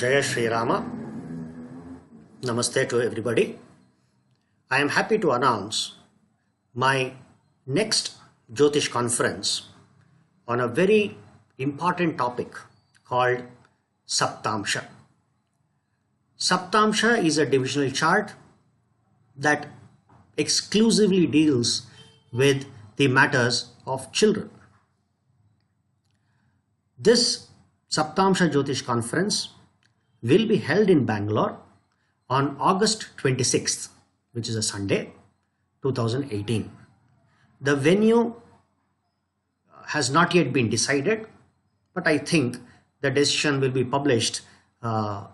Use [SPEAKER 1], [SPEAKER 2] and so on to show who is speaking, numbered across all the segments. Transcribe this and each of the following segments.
[SPEAKER 1] Jaya Sri Rama. Namaste to everybody. I am happy to announce my next Jyotish conference on a very important topic called Saptamsa. Saptamsa is a divisional chart that exclusively deals with the matters of children. This Saptamsa Jyotish conference will be held in Bangalore on August 26th, which is a Sunday, 2018. The venue has not yet been decided, but I think the decision will be published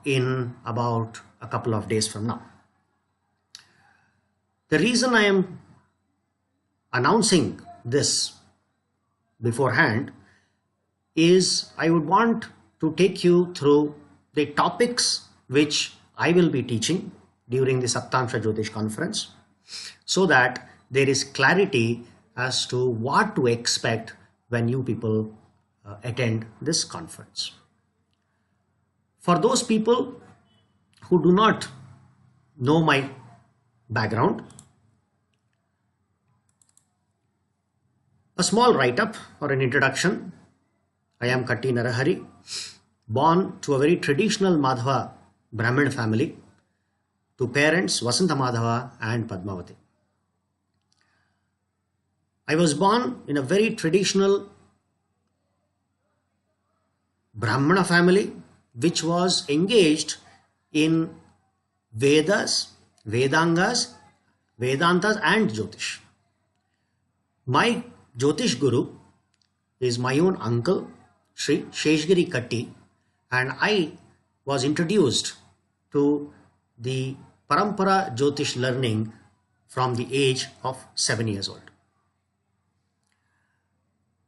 [SPEAKER 1] in about a couple of days from now. The reason I am announcing this beforehand is I would want to take you through the topics which I will be teaching during the Saptamsa Jyotish conference so that there is clarity as to what to expect when you people attend this conference. For those people who do not know my background, a small write-up or an introduction. I am Katti Narahari, born to a very traditional Madhava Brahmin family, to parents Vasanta Madhava and Padmavati. I was born in a very traditional Brahmana family which was engaged in Vedas, Vedangas, Vedantas and Jyotish. My Jyotish Guru is my own uncle, Sri Sheshgiri Katti, and I was introduced to the Parampara Jyotish learning from the age of 7 years old.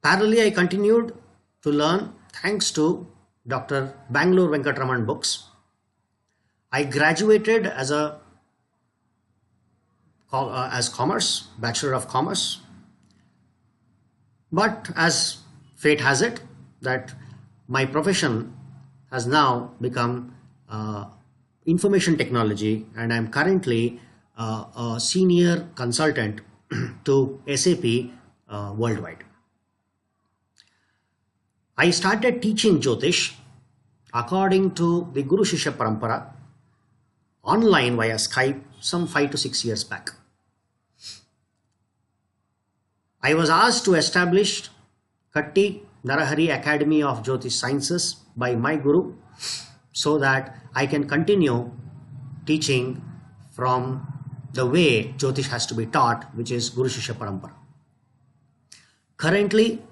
[SPEAKER 1] Parallelly, I continued to learn thanks to Dr. Bangalore Venkatraman books. I graduated as commerce, Bachelor of Commerce. But as fate has it, that my profession has now become information technology, and I'm currently a senior consultant to SAP worldwide. I started teaching Jyotish according to the Guru Shishya Parampara online via Skype some 5 to 6 years back. I was asked to establish Katti Narahari Academy of Jyotish Sciences by my Guru so that I can continue teaching from the way Jyotish has to be taught, which is Guru Shishya Parampara. Currently,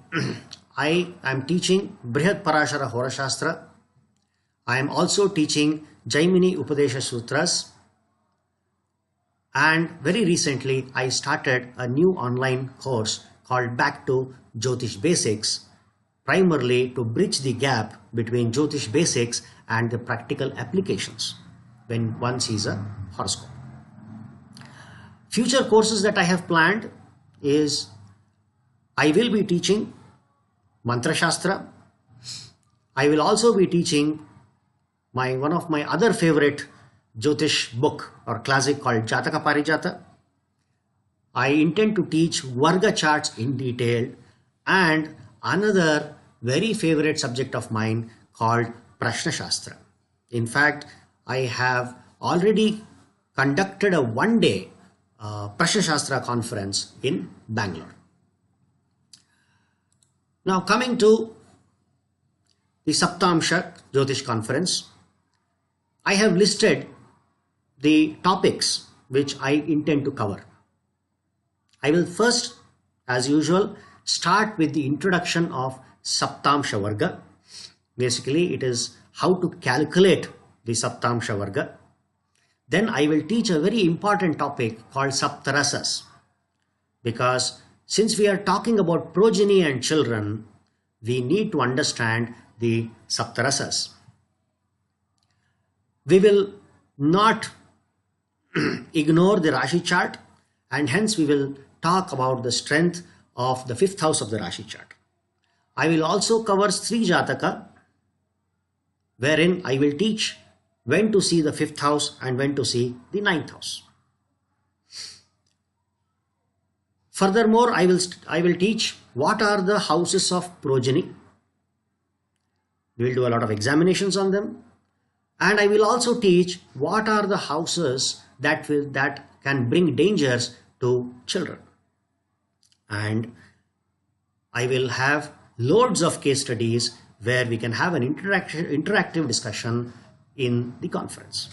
[SPEAKER 1] I am teaching Brihad Parashara Hora Shastra. I am also teaching Jaimini Upadesha Sutras. And very recently, I started a new online course called Back to Jyotish Basics, primarily to bridge the gap between Jyotish Basics and the practical applications when one sees a horoscope. Future courses that I have planned is I will be teaching Mantra Shastra. I will also be teaching one of my other favorite Jyotish book or classic called Jataka Parijata. I intend to teach Varga charts in detail and another very favorite subject of mine called Prashna Shastra. In fact, I have already conducted a one-day Prashna Shastra conference in Bangalore. Now coming to the Saptamsa Jyotish conference, I have listed the topics which I intend to cover. I will first, as usual, start with the introduction of Saptamsa Varga. Basically, it is how to calculate the Saptamsa Varga. Then I will teach a very important topic called Saptarasas, because since we are talking about progeny and children, we need to understand the Saptarasas. We will not ignore the Rashi chart, and hence we will talk about the strength of the 5th house of the Rashi chart. I will also cover Sri Jataka wherein I will teach when to see the 5th house and when to see the 9th house. Furthermore, I will teach what are the houses of progeny. We will do a lot of examinations on them, and I will also teach what are the houses that can bring dangers to children. And I will have loads of case studies where we can have an interactive discussion in the conference.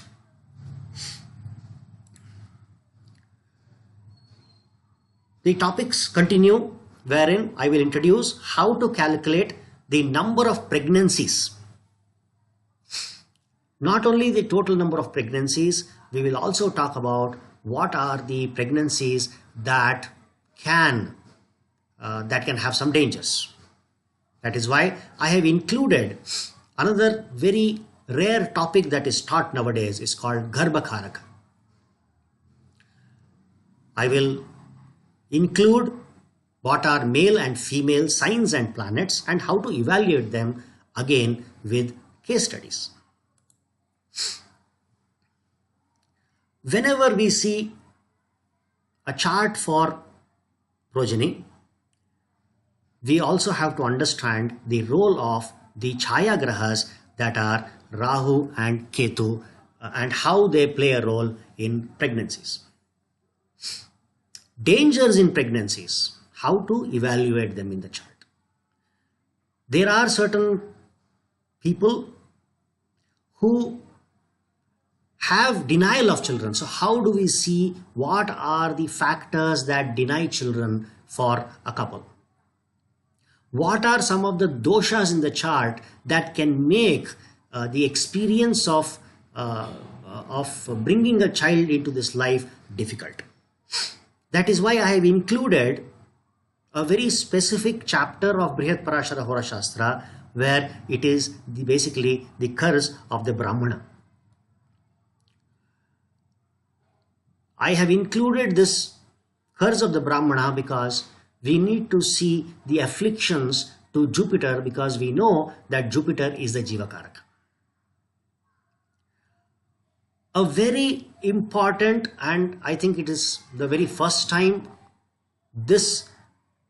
[SPEAKER 1] The topics continue, wherein I will introduce how to calculate the number of pregnancies. Not only the total number of pregnancies, we will also talk about what are the pregnancies that can have some dangers. That is why I have included another very rare topic that is taught nowadays. Is called Garbhakaraka. I will include what are male and female signs and planets and how to evaluate them, again with case studies. Whenever we see a chart for progeny, we also have to understand the role of the Chaya Grahas, that are Rahu and Ketu, and how they play a role in pregnancies. Dangers in pregnancies, how to evaluate them in the chart. There are certain people who have denial of children. So how do we see what are the factors that deny children for a couple? What are some of the doshas in the chart that can make the experience of bringing a child into this life difficult? That is why I have included a very specific chapter of Brihat Parashara Hora Shastra, where it is basically the curse of the Brahmana. I have included this curse of the Brahmana because we need to see the afflictions to Jupiter, because we know that Jupiter is the Jivakaraka. A very important, and I think it is the very first time this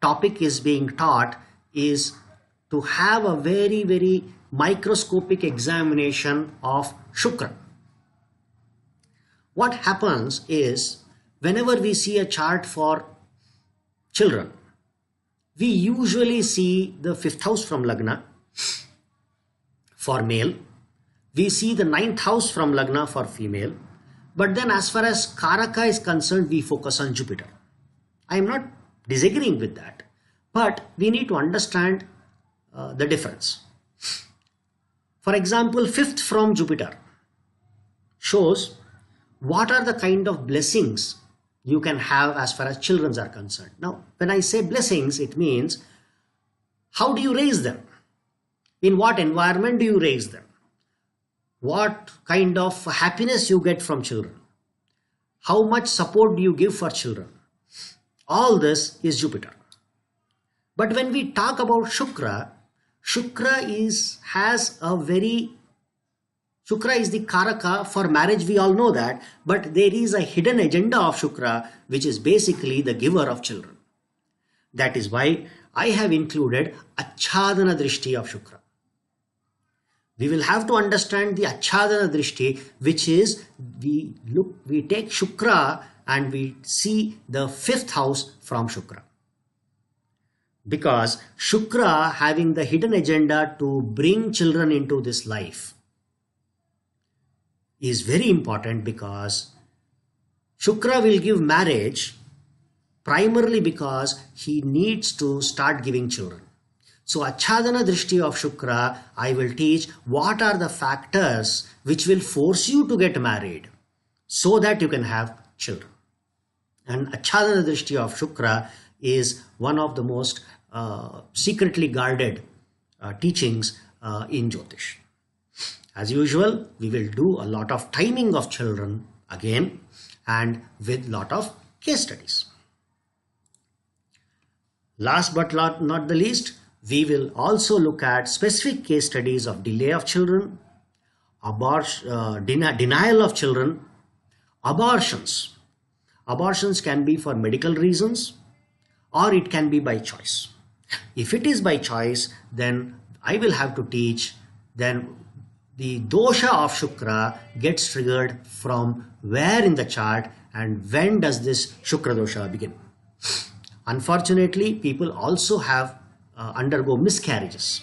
[SPEAKER 1] topic is being taught, is to have a very, very microscopic examination of Shukra. What happens is, whenever we see a chart for children, we usually see the 5th house from Lagna for male. We see the 9th house from Lagna for female. But then as far as Karaka is concerned, we focus on Jupiter. I am not disagreeing with that, but we need to understand the difference. For example, 5th from Jupiter shows what are the kind of blessings you can have as far as children are concerned. Now, when I say blessings, it means how do you raise them? In what environment do you raise them? What kind of happiness you get from children? How much support do you give for children? All this is Jupiter. But when we talk about Shukra, Shukra is the Karaka for marriage, we all know that, but there is a hidden agenda of Shukra, which is basically the giver of children. That is why I have included Achhadana Drishti of Shukra. We will have to understand the Achhadana Drishti, which is we take Shukra and we see the 5th house from Shukra. Because Shukra having the hidden agenda to bring children into this life is very important, because Shukra will give marriage primarily because he needs to start giving children. So Achhadana Drishti of Shukra, I will teach what are the factors which will force you to get married so that you can have children. And Achhadana Drishti of Shukra is one of the most secretly guarded teachings in Jyotish. As usual, we will do a lot of timing of children again, and with lot of case studies. Last but not the least, we will also look at specific case studies of delay of children, denial of children, abortions. Abortions can be for medical reasons or it can be by choice. If it is by choice, then I will have to teach then the dosha of Shukra gets triggered from where in the chart and when does this Shukra dosha begin. Unfortunately, people also have undergo miscarriages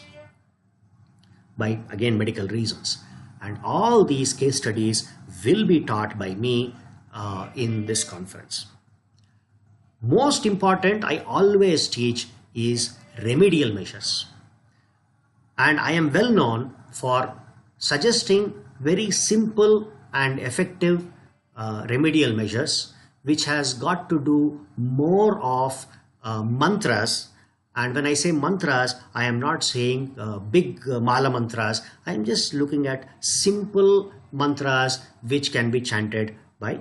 [SPEAKER 1] by again medical reasons, and all these case studies will be taught by me in this conference. Most important, I always teach is remedial measures, and I am well known for suggesting very simple and effective remedial measures which has got to do more of mantras. And when I say mantras, I am not saying big mala mantras. I am just looking at simple mantras which can be chanted by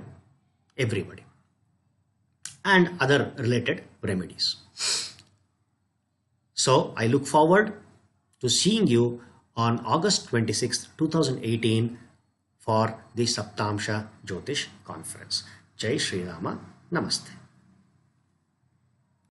[SPEAKER 1] everybody, and other related remedies. So I look forward to seeing you on August 26, 2018 for the Saptamsa Jyotish conference. Jai Shri Rama. Namaste.